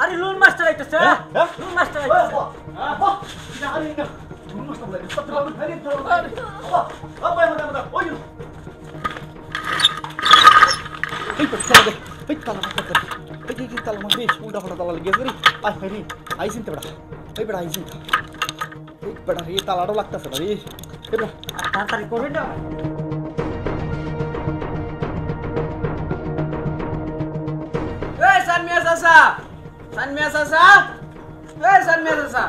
আরে loan master আইতাছে loan master আইতাছে লোন মাস্টার বলে ওই এই তালা এই তালা মানে উল্টা ফাটা তালা লাগিয়ে রে আই রে আইছিন তো বড়া এই বড়া আইছিন এই বড়া এই তালাটাও লাগতাছে রে এই বড়া তাড়াতাড়ি করে না এই সানমিয়া চাচা এই সানমিয়া চাচা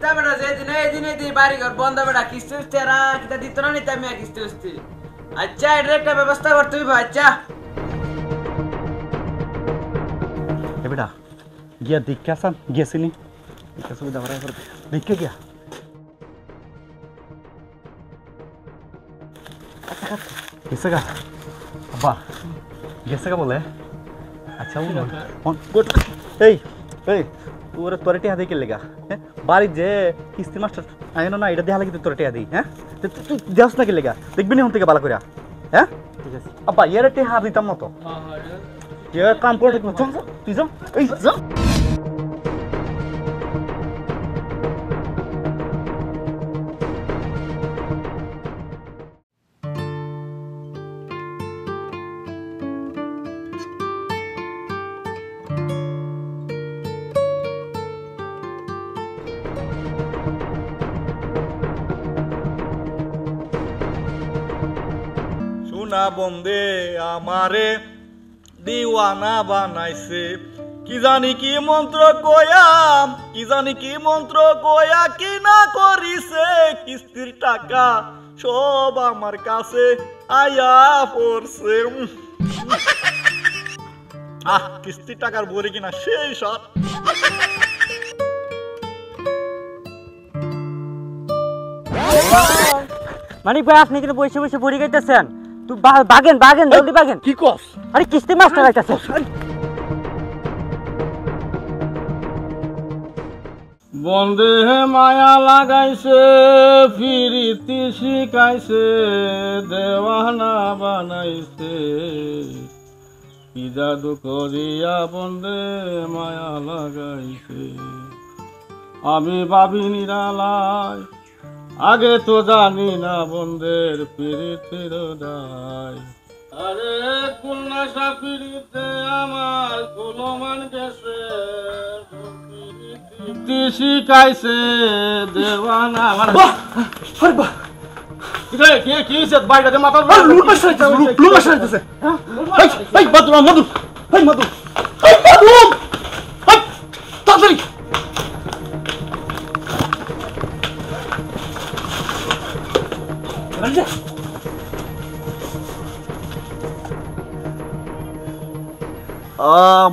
তা বেটা যেদিন বাড়ি ঘর বন্ধ বেটা কিস্তি উঠতেরা কিতা দিত না নিতে আমি কিস্তি উঠতে আচ্ছা এটার একটা ব্যবস্থা করতে হবে আচ্ছা এ বেটা গিয়া দেখে আসান গিয়েছিনি দেখে সুবিধা করা দেখে গিয়া গেছে গা আব্বা গেছে গা বলে আচ্ছা এই এই তোর তোরে টিয়া দিয়ে কেলে গা হ্যাঁ বাড়ির যে কিস্তি মাস্টার আইনো না এটা দেওয়া লাগে তোর টিয়া দিই হ্যাঁ তুই যাস না কেলে গা দেখবি না হন থেকে ভালো করে হ্যাঁ ঠিক আছে আব্বা এর টিয়া দিতাম না তো কাম করে তুই যা এই যা সোনা বন্দে আমারে দিওয়ানা বানাইছে কি জানি কি মন্ত্র কয়া কি না করিছে কিস্তির টাকা সব আমার কাছে আয়া পড়ছে কিস্তির টাকার বলে কিনা সেই সব মানিক ভাই আপনি কিন্তু বসে বসে পড়ে গেছেন তুই বাগেন জলদি বাগেন কি কস আরে কিস্তি মাস্টার আইতাছে বন্দে মায়া লাগাইছে ফিরিতি শিখাইছে দেওয়ানা বানাইছে কি জাদু করিয়া বন্দে মায়া লাগাইছে আমি ভাবি নিরালায় আগে তো জানি না বন্দের পিরিতির দায় আরে কুলনাশা পিরিতে আমার কুলমান গেছে পিরিতি শিখাইছে দেওয়ানা কি বাইরে মাথা লুট মাসাইতেছে মধু তাড়াতাড়ি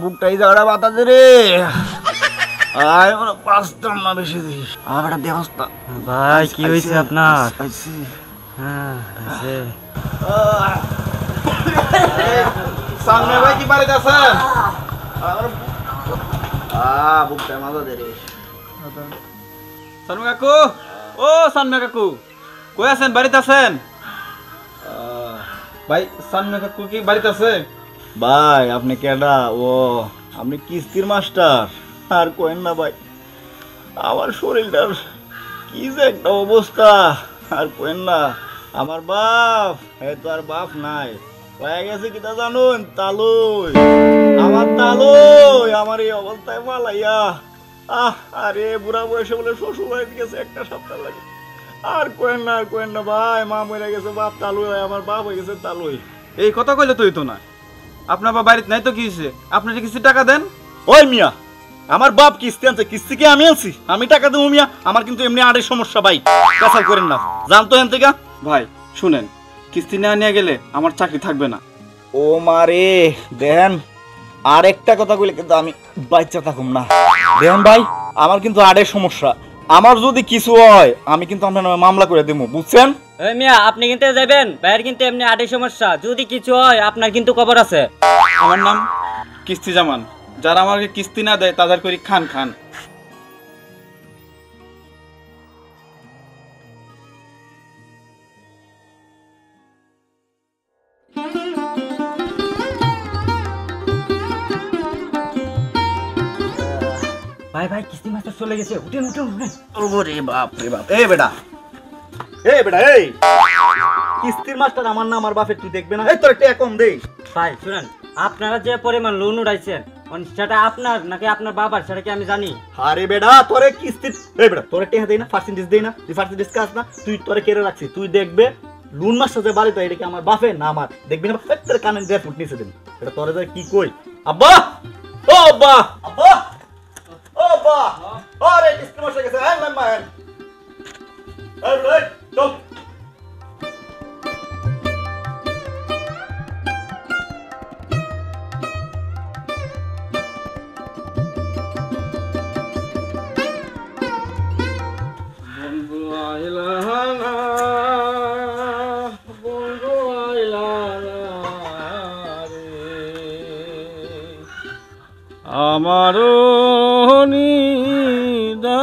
বুকটাই যাওয়া বাতাসে রে আয় ওরা পাঁচটার না বেশি দিস একটা ব্যবস্থা ভাই কি হয়েছে আপনার হ্যাঁ সামনে ভাই কি বাড়িতে আছেন বুকটা মাজা দে রে সানমিয়া কাকু ও সানমিয়া কাকু কই আছেন বাড়িতে আছেন ভাই সানমিয়া কাকু কি বাড়িতে আছে ভাই আপনি কেডা ও আপনি কিস্তির মাস্টার আর কোয়েন না ভাই আমার শরীরটার কি যে একটা অবস্থা আর কোয়েন না আমার বাপ তো আর বাপ নাই হয়ে গেছে কিটা জানুন তালুই আমার এই অবস্থায় মালাইয়া আরে বুড়া বয়সে বলে শ্বশুর বাড়িতে গেছে একটা সপ্তাহ লাগে আর কোয়েন না ভাই মা মরে গেছে বাপ তালুই আমার বাপ হয়ে গেছে তালুই এই কথা কইলে তুই তো না আপনার বাবা বাড়িতে নাই তো কি হইছে আপনি যে কিস্তি টাকা দেন ওই মিয়া আমার বাপ কিস্তি আনছে কিস্তি কি আমি আনছি আমি টাকা দেবো মিয়া আমার কিন্তু এমনি আরেক সমস্যা ভাই কাছাল করেন না জানতো এন থেকে ভাই শুনেন কিস্তি না নিয়ে গেলে আমার চাকরি থাকবে না ও মারে দেন আরেকটা কথা কইলে কিন্তু আমি বাচ্চা থাকুম না দেন ভাই আমার কিন্তু আরেক সমস্যা আমার যদি কিছু হয় আমি কিন্তু আপনার নামে মামলা করে দেবো বুঝছেন এই মিয়া আপনি কিন্তু যাবেন ভাইয়ের কিন্তু এমনি আটে সমস্যা যদি কিছু হয় আপনার কিন্তু খবর আছে আমার নাম কিস্তি জামান যারা আমাকে কিস্তি না দেয় তাদের করি খান ভাই ভাই কিস্তি মাস্টার চলে গেছে, উঠেন উঠেন উঠেন। ওরে বাপ রে বাপ। এই বেটা এই কিস্তির মাস্টার আমার না আমার বাপের, তুই দেখবে না? এই তোর একটা কম দেই। ভাই শুনেন, আপনারা যে পরিমাণ লোন উঠাইছেন সেটা আপনার নাকি আপনার বাবার সেটা কি আমি জানি? আরে বেটা তোরে কিস্তির, এই বেটা তোরে টেহা দেই না, পার্সেন্টেজ দেই না, তুই পার্সেন্টেজ কাজ না, তুই তোরে কেড়ে রাখছিস। তুই দেখবে লোন মাস্টার যে বাড়িতে, এটা কি আমার বাপের না আমার? দেখবি না প্রত্যেকটা কানে দিয়ে ফুট নিচে দেন। এটা তোরে যে কি কই, আব্বা ও আব্বা আব্বা ও আব্বা, আরে কিস্তির মাস্টার গেছে। এই মাম্মা এই চল। বন্ধু আইলা না, বন্ধু আইলা না রে, আমারও নিদানের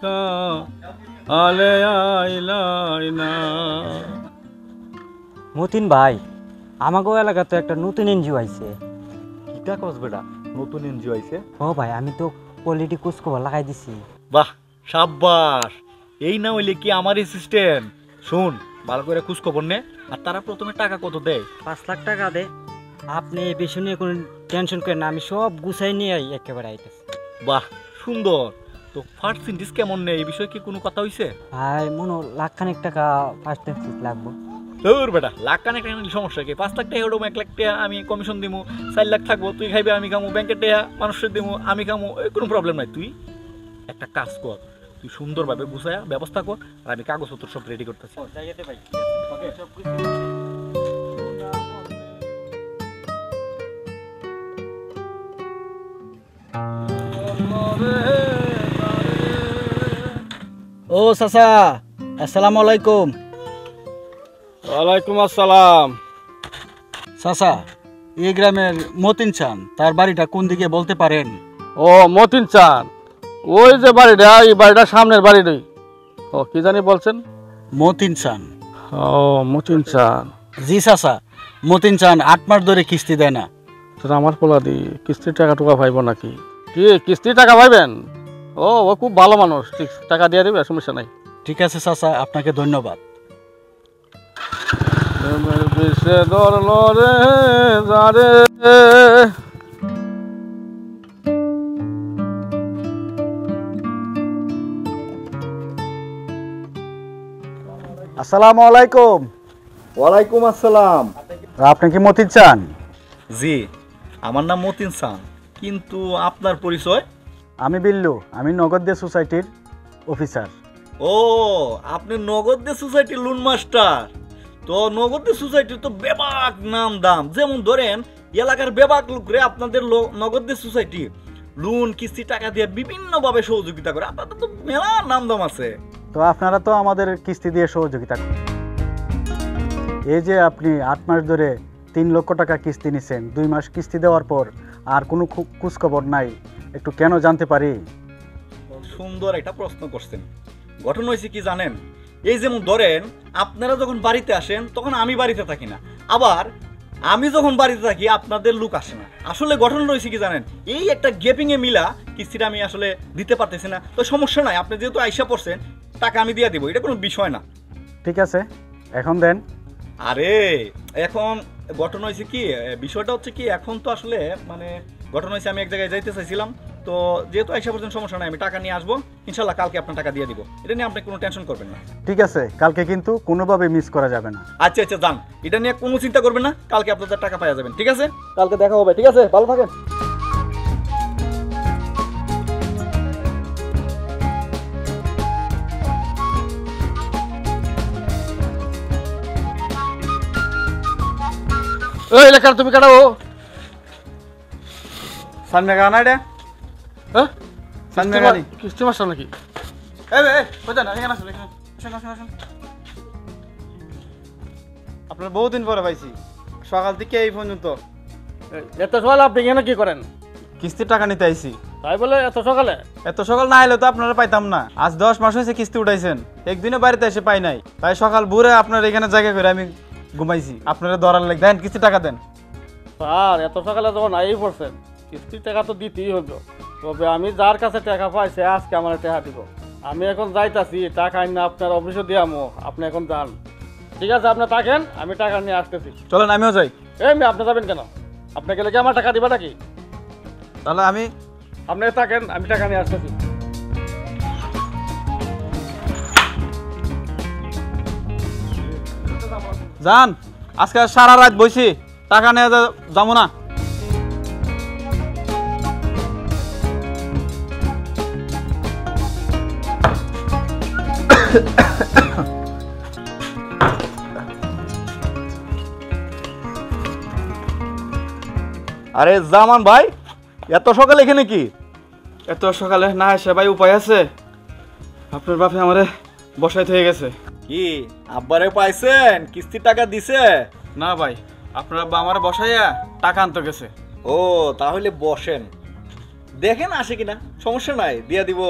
কালে আইলাই না। মতিন ভাই, আমাগো এলাকাতে একটা নতুন এনজিও আইছে। কিটা কস বেটা, নতুন এনজিও আইছে? ও ভাই আমি তো কোয়ালিটি কুসকো লাগাই দিছি। বাহ সাব্বাস, এই না হইলে কি আমার অ্যাসিস্ট্যান্ট। শুন ভালো করে খোঁজ খবর নে। আর তারা প্রথমে টাকা কত দেয়? 5 লাখ টাকা দে। আপনি এই বিষয় নিয়ে কোনো টেনশন করেন না, আমি সব গুছাই নিয়ে একেবারে আইতেছি। বাহ সুন্দর। তো পার্সেন্টেজ কেমন নেই, এই বিষয়ে কি কোনো কথা হইছে? ভাই মনে হয় লাখখানেক টাকা ফার্স্ট লাগবে। তোর বেটা লাখ কানে টাকা নিলে সমস্যা কি? 5 লাখ টাকা ওরকম 1 লাখ টাকা আমি কমিশন দিমু, 4 লাখ থাকবো, তুই খাইবে আমি খামু, ব্যাংকের টাকা মানুষের দিমু আমি খামু, কোনো প্রবলেম নাই। তুই একটা কাজ কর, তুই সুন্দরভাবে গুছায়া ব্যবস্থা কর, আর আমি কাগজপত্র সব রেডি করতেছি। ও চাচা আসসালামু আলাইকুম। ওয়ালাইকুম আসসালাম। চাচা এই গ্রামের মতিন চান, তার বাড়িটা কোন দিকে বলতে পারেন? ও মতিন চান, ওই যে বাড়িটা, এই বাড়িটা সামনের বাড়িটাই। ও কি জানি বলছেন? মতিন চান? ও মতিন চান। জি চাচা, মতিন চান 8 মাস ধরে কিস্তি দেয় না। তোর আমার পোলা দি কিস্তির টাকা টুকা পাইব নাকি? কি কিস্তির টাকা পাইবেন? ও ও খুব ভালো মানুষ, ঠিক টাকা দিয়ে দেবে, সমস্যা নাই। ঠিক আছে চাচা, আপনাকে ধন্যবাদ। বিষে ধরল রে যারে, আসসালামু আলাইকুম। ওয়ালাইকুম আসসালাম। আপনি কি মতিন চান? জি আমার নাম মতিন চান, কিন্তু আপনার পরিচয়? আমি বিল্লু, আমি নগদ দে সোসাইটির অফিসার। ও আপনি নগদ দে সোসাইটির লোন মাস্টার। তো নগদ দে সোসাইটির তো বেবাক নাম দাম, যেমন ধরেন এলাকার বেবাক লোকরে আপনাদের নগদ দে সোসাইটি লোন কিস্তি টাকা দিয়ে বিভিন্নভাবে সহযোগিতা করে। আপনাদের তো মেলা নাম দাম আছে। তো আপনারা তো আমাদের কিস্তি দিয়ে সহযোগিতা করেন। এই যে আপনি 8 মাস ধরে 3 লক্ষ টাকা কিস্তি নিছেন, 2 মাস কিস্তি দেওয়ার পর আর কোনো খোঁজখবর নাই, একটু কেন জানতে পারি? সুন্দর একটা প্রশ্ন করছেন। ঘটনা হয়েছে কি জানেন, এই যেমন ধরেন আপনারা যখন বাড়িতে আসেন তখন আমি বাড়িতে থাকি না, আবার আমি যখন বাড়িতে থাকি আপনাদের লোক আসে না। আসলে ঘটনা রয়েছে কি জানেন, এই একটা গ্যাপিং এ মিলা কিস্তিটা আমি আসলে দিতে পারতেছি না। তো সমস্যা নাই, আপনি যেহেতু আইসা পড়ছেন টাকা আমি দিয়ে দিব, এটা কোনো বিষয় না। ঠিক আছে, এখন দেন। আরে এখন ঘটনা হয়েছে কি, বিষয়টা হচ্ছে কি, এখন তো আসলে মানে ঘটনা হয়েছে আমি এক জায়গায় যাইতে চাইছিলাম, তো যেহেতু আইসা পর্যন্ত সমস্যা নাই, আমি টাকা নিয়ে আসবো ইনশাল্লাহ, কালকে আপনার টাকা দিয়ে দিব। এটা নিয়ে আপনি কোনো টেনশন করবেন না। ঠিক আছে, কালকে কিন্তু কোনোভাবে মিস করা যাবে না। আচ্ছা আচ্ছা যান, এটা নিয়ে কোনো চিন্তা করবেন না, কালকে আপনাদের টাকা পাওয়া যাবেন। ঠিক আছে, কালকে দেখা হবে। ঠিক আছে, ভালো থাকেন। ওই এলাকার তুমি কাটাও। সামনে গানা এটা হ্যাঁ সামনে গানি কিস্তি মাস্টার নাকি? আপনার বহুদিন পরে পাইছি, সকাল থেকে এই পর্যন্ত এত সকালে আপনি এখানে কি করেন? কিস্তির টাকা নিতে আইছি। তাই বলে এত সকালে? এত সকাল না এলে তো আপনারা পাইতাম না। আজ 10 মাস হয়েছে কিস্তি উঠাইছেন, একদিনও বাড়িতে এসে পাই নাই, তাই সকাল ভোরে আপনার এখানে জায়গা করে আমি ঘুমাইছি। আপনারা ধরার লেগে দেন, কিস্তির টাকা দেন। স্যার এত সকালে যখন আই পড়ছেন, কিস্তির টাকা তো দিতেই হবে। তবে আমি যার কাছে টাকা পাই সে আজকে আমার টাকা দিব। আমি এখন যাইতাছি, টাকা আইনা আপনার অফিসে দিয়ামো, আপনি এখন যান। ঠিক আছে, আপনি থাকেন, আমি টাকা নিয়ে আসতেছি। চলেন আমিও যাই। এমনি আপনি যাবেন কেন? আপনি গেলে কি আমার টাকা দিবা নাকি? তাহলে আপনি থাকেন, আমি টাকা নিয়ে আসতেছি। যান, আজকে সারা রাত বইছি, টাকা নিয়ে যাবো না। আরে জামান ভাই, এত সকালে এখানে কি? এত সকালে না এসে ভাই উপায় আছে? আপনার বাপে আমারে বসাইতে হয়ে গেছে। কি আব্বারে পাইছেন? কিস্তির টাকা দিছে? না ভাই, আপনার আব্বা আমার বসাইয়া টাকা আনতে গেছে। ও তাহলে বসেন, দেখেন আসে কিনা, সমস্যা নাই, দিয়া দিব।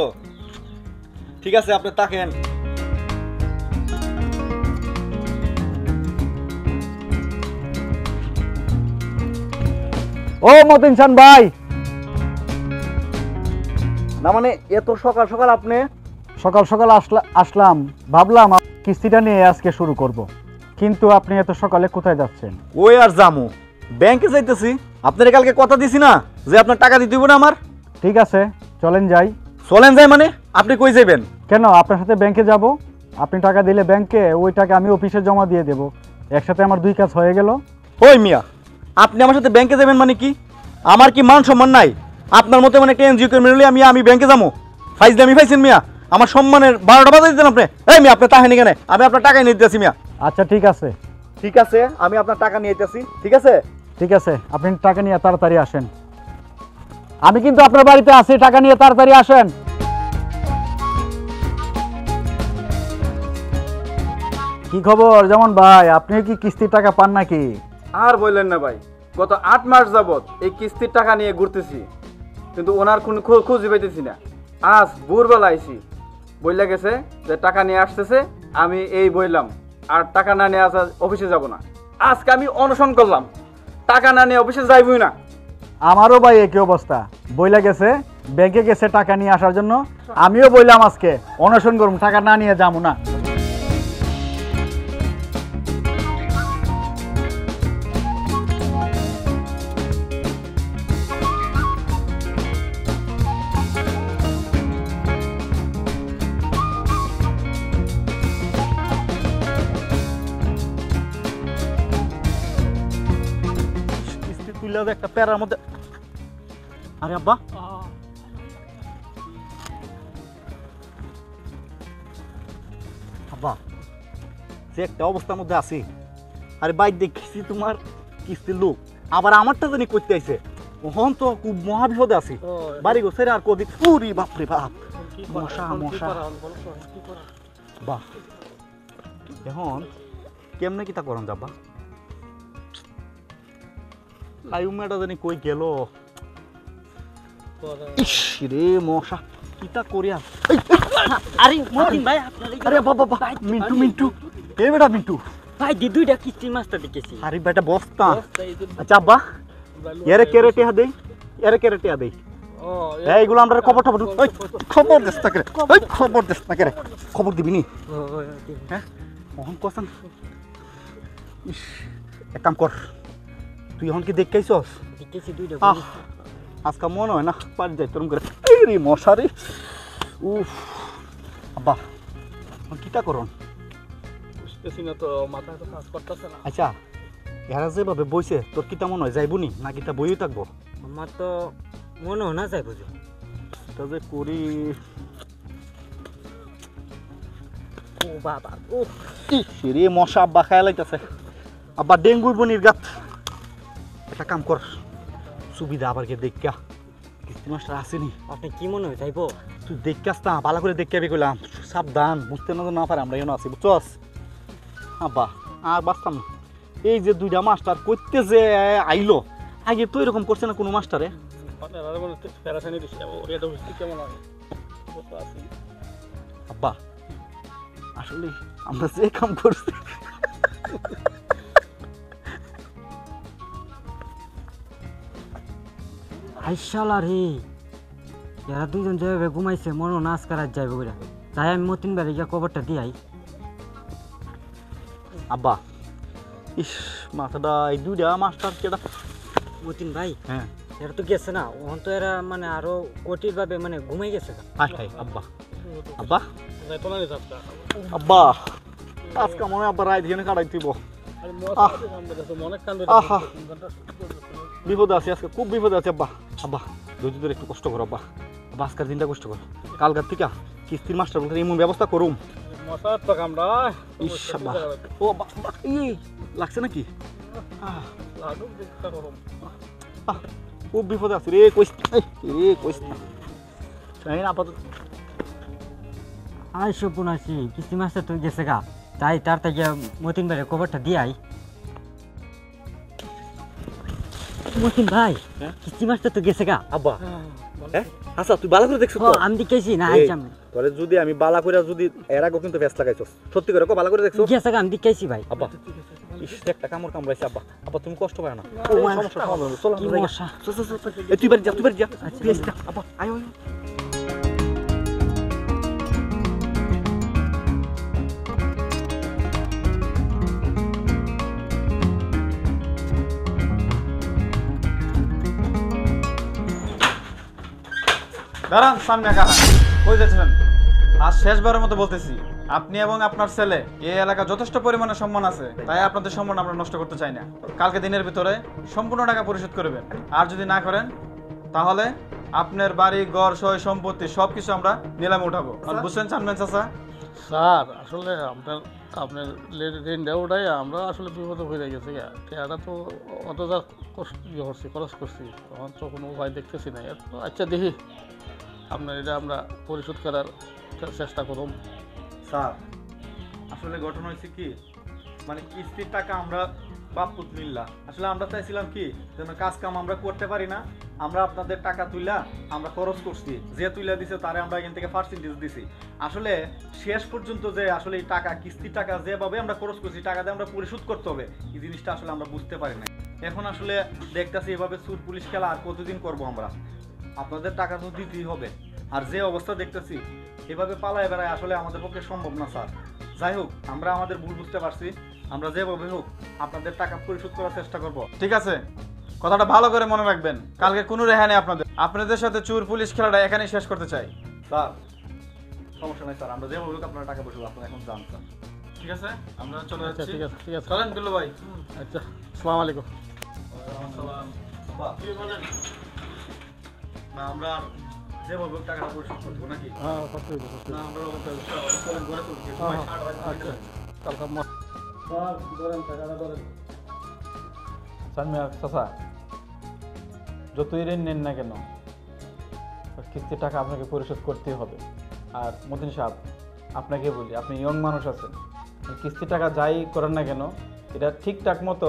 ঠিক আছে, আপনি থাকেন। ও মতিন চান ভাই, না মানে এত সকাল সকাল আপনি? সকাল সকাল আসলাম, ভাবলাম কিস্তিটা নিয়ে আজকে শুরু করব, কিন্তু আপনি এত সকালে কোথায় যাচ্ছেন? ওই আর জামু, ব্যাংকে যাইতেছি। আপনার কালকে কথা দিছি না যে আপনার টাকা দিতে হবে না আমার? ঠিক আছে, চলেন যাই। চলেন যাই মানে আপনি কই যাবেন? কেন, আপনার সাথে ব্যাংকে যাব? আপনি টাকা দিলে ব্যাংকে, ওই টাকা আমি অফিসে জমা দিয়ে দেব, একসাথে আমার দুই কাজ হয়ে গেল। ওই মিয়া, আপনি আমার সাথে ব্যাংকে যাবেন মানে কি? আমার কি মান সম্মান নাই? আপনার মতো মানে একটা এনজিও করে মিললে আমি ব্যাংকে যাবো? ফাইজদামি পাইছেন মিয়া, আমার সম্মানের 12টা বাজাই দিতেন আপনি। এই মিয়া, আপনি তাহেনি কেন? আমি আপনার টাকা নিয়ে দিতেছি মিয়া। আচ্ছা ঠিক আছে, ঠিক আছে, আমি আপনার টাকা নিয়ে দিতেছি। ঠিক আছে, ঠিক আছে, আপনি টাকা নিয়ে তাড়াতাড়ি আসেন। আমি কিন্তু আপনার বাড়িতে আছি, টাকা নিয়ে তাড়াতাড়ি আসেন। কি খবর যেমন ভাই, আপনি কি কিস্তির টাকা পান নাকি? আর বললেন না ভাই, গত 8 মাস যাবত এই কিস্তির টাকা নিয়ে ঘুরতেছি, কিন্তু ওনার কোনো খুঁজে পাইতেছি না। আজ ভোরবেলা আইছি, বললে গেছে যে টাকা নিয়ে আসতেছে, আমি এই বললাম আর টাকা না নিয়ে আসা অফিসে যাব না। আজকে আমি অনশন করলাম, টাকা না নিয়ে অফিসে যাইবই না। আমারও ভাই একই অবস্থা, বইলা গেছে ব্যাংকে গেছে টাকা নিয়ে আসার জন্য, আমিও বললাম আজকে অনশন করুন, টাকা না নিয়ে যাবো না। কিস্তি তুললে একটা প্যারার মধ্যে। আরে আব্বা, আব্বা যে একটা অবস্থার মধ্যে আছি। আরে বাইক দেখছি তোমার কিস্তির লোক, আবার আমারটা জানি করতে আইছে। ওহন তো খুব মহাবিপদে আছি। বাড়ি গো সেরে আর কদি পুরি, বাপরে বাপ, মশা মশা। বাহ, এখন কেমনে কিতা করন যাবা? কায়ুমেটা জানি কই গেল। ইস রে মশা, কিতা করিয়া। আরে মতিন ভাই, আপনার আরে বাবা, মিন্টু মিন্টু, এ বেটা মিন্টু। ভাই দুইটা কিস্তির মাছটা দেখেছি। আরে বেটা বস্তা। আচ্ছা আব্বা, এরে কেরে টিয়া দেই, এরে কেরে টিয়া দেই। এইগুলো আমরা খবর খবর খবর দিস না করে, ওই খবর দিস না করে, খবর দিবি নি? হ্যাঁ ওহন কসন। ইস, এক কাম কর, তুই এখন কি দেখাইছস? দেখেছি দুইটা। আজকে মনে হয় না পার যাই তোরম করে। এই রে মশারি, উফ। আব্বা এখন কিতা করন? বুঝতেছি না তো, মাথায় তো কাজ করতেছে না। আচ্ছা এরা যেভাবে বইছে, তোর কিতা মনে হয় যাইব নি, না কিতা বইও থাকবো? আমার তো মনে হয় না যাই বুঝি। এটা যে করি। ও বাবা, ও রে মশা, আব্বা খায়া লাইতেছে। আব্বা ডেঙ্গুর বনির গাত। একটা কাম কর, সুবিধা আবার কে দেখা কিস্তি মাস্টার আসেনি। আপনি কি মনে হয় যাইবো? তুই দেখাস না, ভালো করে দেখে কইলাম, সাবধান, বুঝতে না পারে আমরা এখানে আছি, বুঝছস? আব্বা আর বাঁচতাম না। এই যে দুইটা মাস্টার করতে যে আইলো, আগে তো এরকম করছে না কোনো মাস্টারে। আব্বা আসলে আমরা যে কাম করছি, আইসালা রে, এরা দুজন যেভাবে ঘুমাইছে মনে নাচ করার যাইব বলে তাই আমি মতিন বাড়ি গিয়ে কবরটা দিয়াই। আব্বা ইস মাথাটা এই দুইটা মাস্টার কেটা। মতিন ভাই হ্যাঁ এরা তো গেছে না, ওখান তো এরা মানে আরো কঠিন ভাবে মানে ঘুমাই গেছে। হাই হাই আব্বা আব্বা যাইতো না রে চাচা। আব্বা আজকে মনে হয় আব্বা রাত এখানে কাটাই দিব। আরে মশা কাম দিতেছে, অনেক কাম আহা। বিপদে আছি আজকে, খুব বিপদে আছি আব্বা। আব্বা ধৈর্য ধরে একটু কষ্ট করো আব্বা। আব্বা আজকের দিনটা কষ্ট করো, কালকার থেকে কিস্তির মাস্টার বলতে এমন ব্যবস্থা করুম। মশার তো কামড়া। ইস আব্বা ও আব্বা আব্বা, লাগছে নাকি? আহ, লাগুক দেখতে করো। আহ, খুব বিপদে আছি রে, কইস না চাই না আপাতত। আই সব আছি কিস্তি মাস্টার তো গেছে গা, তাই তার থেকে মতিন ভাইয়ের কবরটা দিয়াই। মতিন ভাই হ্যাঁ? কিস্তি মাস্টার তো গেছে গা। আব্বা হ্যাঁ আচ্ছা তুই ভালো করে দেখছো ও তো? আমি দেখেছি না এই, আইসাম তোরে যদি আমি বালা করে যদি এর আগেও কিন্তু ব্যস্ত লাগাইছস, সত্যি করে ভালো করে দেখছো? গেছে গা, আমি দেখেছি ভাই। আব্বা ইস একটা কামড় কামড়াইছে আব্বা। আব্বা তুমি কষ্ট পায় না, ও মা, সমস্যা সমাধান হবে। চলো কি আমরা যাই। মশা। চল, চল, চল, চল। এই, তুই বাড়ি যা তুই আসিস না। আব্বা আয় আয়। দাঁড়ান সামনে কাহা, কই যাচ্ছেন? আজ শেষবারের মতো বলতেছি, আপনি এবং আপনার ছেলে এই এলাকা যথেষ্ট পরিমাণে সম্মান আছে, তাই আপনাদের সম্মান আমরা নষ্ট করতে চাই না। কালকে দিনের ভিতরে সম্পূর্ণ টাকা পরিশোধ করবেন, আর যদি না করেন তাহলে আপনার বাড়ি ঘর সয় সম্পত্তি সবকিছু আমরা নিলামে উঠাবো। আর বুঝছেন চানবেন চাচা? স্যার আসলে আপনার ঋণটা ওটাই আমরা আসলে বিপদে হয়ে গেছি গা। এটা তো অত যা কষ্ট ইয়ে করছি, খরচ করছি, তখন তো কোনো উপায় দেখতেছি না। আচ্ছা দেখি আপনার এটা আমরা পরিশোধ করার চেষ্টা করুন। স্যার আসলে ঘটনা হয়েছে কি, মানে কিস্তির টাকা আমরা বাপুত মিল্লা আসলে আমরা চাইছিলাম কি যেন কাজ কাম আমরা করতে পারি না, আমরা আপনাদের টাকা তুইলা আমরা খরচ করছি, যে তুইলা দিছে তারে আমরা এখান থেকে পার্সেন্টেজ দিছি। আসলে শেষ পর্যন্ত যে আসলে এই টাকা কিস্তির টাকা যেভাবে আমরা খরচ করছি টাকা দিয়ে আমরা পরিশোধ করতে হবে, এই জিনিসটা আসলে আমরা বুঝতে পারি না। এখন আসলে দেখতেছি এভাবে চোর পুলিশ খেলা আর কতদিন করব আমরা, আপনাদের টাকা তো দিতেই হবে। আর যে অবস্থা দেখতেছি এভাবে পালায় বেড়ায় আসলে আমাদের পক্ষে সম্ভব না স্যার। যাই হোক আমরা আমাদের ভুল বুঝতে পারছি, আমরা যেভাবে হোক আপনাদের টাকা পরিশোধ করার চেষ্টা করব। ঠিক আছে, কথাটা ভালো করে মনে রাখবেন, কালকে কোনো রেহাই নেই আপনাদের। আপনাদের সাথে চোর পুলিশ খেলাটা এখানেই শেষ করতে চাই। স্যার সমস্যা নাই স্যার, আমরা যেভাবে হোক আপনারা টাকা পরিশোধ আপনারা এখন যান স্যার। ঠিক আছে, আমরা চলে আচ্ছা যাচ্ছি। ঠিক আছে ঠিক আছে। চলেন গুল্লু ভাই। আচ্ছা আসসালামু আলাইকুম। বাহ, না আমরা যেভাবে হোক টাকাটা পরিশোধ করবো নাকি? হ্যাঁ করতে হবে, করতে না হবে। আমরা চলেন ঘরে চলছি। হ্যাঁ, আচ্ছা কালকে চাচা যতই ঋণ নেন না কেন কিস্তির টাকা আপনাকে পরিশোধ করতেই হবে। আর মতিন সাহেব আপনাকে বলি, আপনি ইয়ং মানুষ আছেন, কিস্তির টাকা যাই করেন না কেন এটা ঠিকঠাক মতো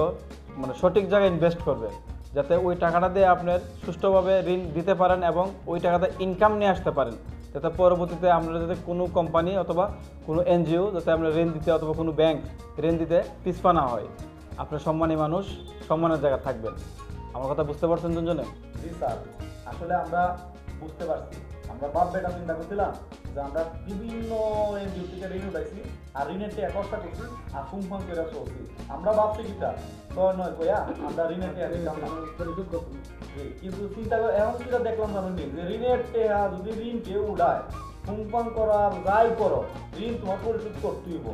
মানে সঠিক জায়গায় ইনভেস্ট করবেন, যাতে ওই টাকাটা দিয়ে আপনার সুষ্ঠুভাবে ঋণ দিতে পারেন এবং ওই টাকাটা ইনকাম নিয়ে আসতে পারেন, যাতে পরবর্তীতে আপনারা যাতে কোনো কোম্পানি অথবা কোনো এনজিও যাতে আপনার ঋণ দিতে অথবা কোনো ব্যাংক ঋণ দিতে পিছপা না হয়। আপনার সম্মানী মানুষ সম্মানের জায়গা থাকবেন। আমার কথা বুঝতে পারছেন দুজনে? জি স্যার, আসলে আমরা বুঝতে পারছি, আমরা বাপ বেটা চিন্তা করছিলাম যে আমরা বিভিন্ন এনজিও থেকে ঋণ উঠাইছি আর ঋণের টাকা খরচা করছি আর ফুমফাম করে চলছি। আমরা ভাবছি কিটা তো নয় কইয়া আমরা ঋণের টাকা দিতাম না। জি, কিন্তু চিন্তা করে এখন যেটা দেখলাম জানেন যে ঋণের টাকা যদি ঋণ কেউ উঠায় ফুমফাম করা যাই করো ঋণ তোমার পরিশোধ করতেই হইব।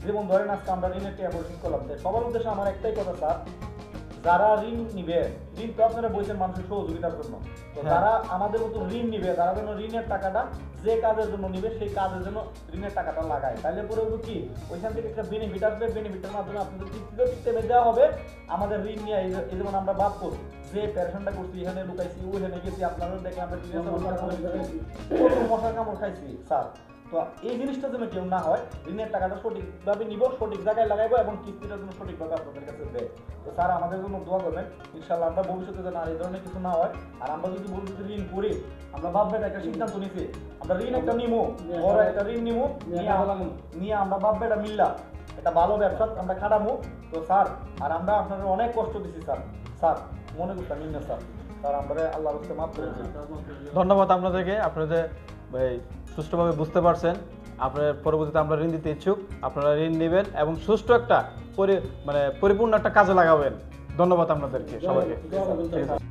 যেমন ধরেন আজকে আমরা ঋণের টাকা পরিশোধ করলাম, সবার উদ্দেশ্যে আমার একটাই কথা স্যার, যারা ঋণ নিবে, ঋণ তো আপনারা বলছেন মানুষের সহযোগিতার জন্য, তো যারা আমাদের মতো ঋণ নিবে তারা যেন ঋণের টাকাটা যে কাজের জন্য নিবে সেই কাজের জন্য ঋণের টাকাটা লাগায়, তাইলে পরে কি ওইখান থেকে একটা বেনিফিট আসবে, বেনিফিটের মাধ্যমে আপনাদের কিস্তিতে কিস্তিতে দেওয়া হবে। আমাদের ঋণ নিয়ে এই যেমন আমরা ভাব করি যে প্যারেশনটা করছি, এখানে লুকাইছি ওইখানে গেছি, আপনারা দেখলাম আমরা মশার কামড় খাইছি স্যার। তো এই জিনিসটা যেন কেউ না হয়, ঋণের টাকাটা সঠিকভাবে নিব, সঠিক জায়গায় লাগাইবো এবং কিস্তিটা যেন সঠিকভাবে আপনাদের কাছে দেয়। তো স্যার আমাদের জন্য দোয়া করবেন, ইনশাল্লাহ আমরা ভবিষ্যতে যেন আর এই ধরনের কিছু না হয়। আর আমরা যদি ভবিষ্যতে ঋণ করি, আমরা ভাববেটা একটা সিদ্ধান্ত নিছি, আমরা ঋণ একটা নিমু, বড় একটা ঋণ নিমু, নিয়ে আমরা ভাববেটা মিল্লা একটা ভালো ব্যবসা আমরা খাটামু। তো স্যার আর আমরা আপনাদের অনেক কষ্ট দিছি স্যার, স্যার মনে করতাম নিন না স্যার। তার আমরা আল্লাহর রাস্তায় মাফ করে দিন। ধন্যবাদ আপনাদেরকে, আপনাদের এই সুষ্ঠুভাবে বুঝতে পারছেন। আপনার পরবর্তীতে আমরা ঋণ দিতে ইচ্ছুক, আপনারা ঋণ নেবেন এবং সুষ্ঠু একটা পরিপূর্ণ একটা কাজে লাগাবেন। ধন্যবাদ আপনাদেরকে সবাইকে। ঠিক আছে।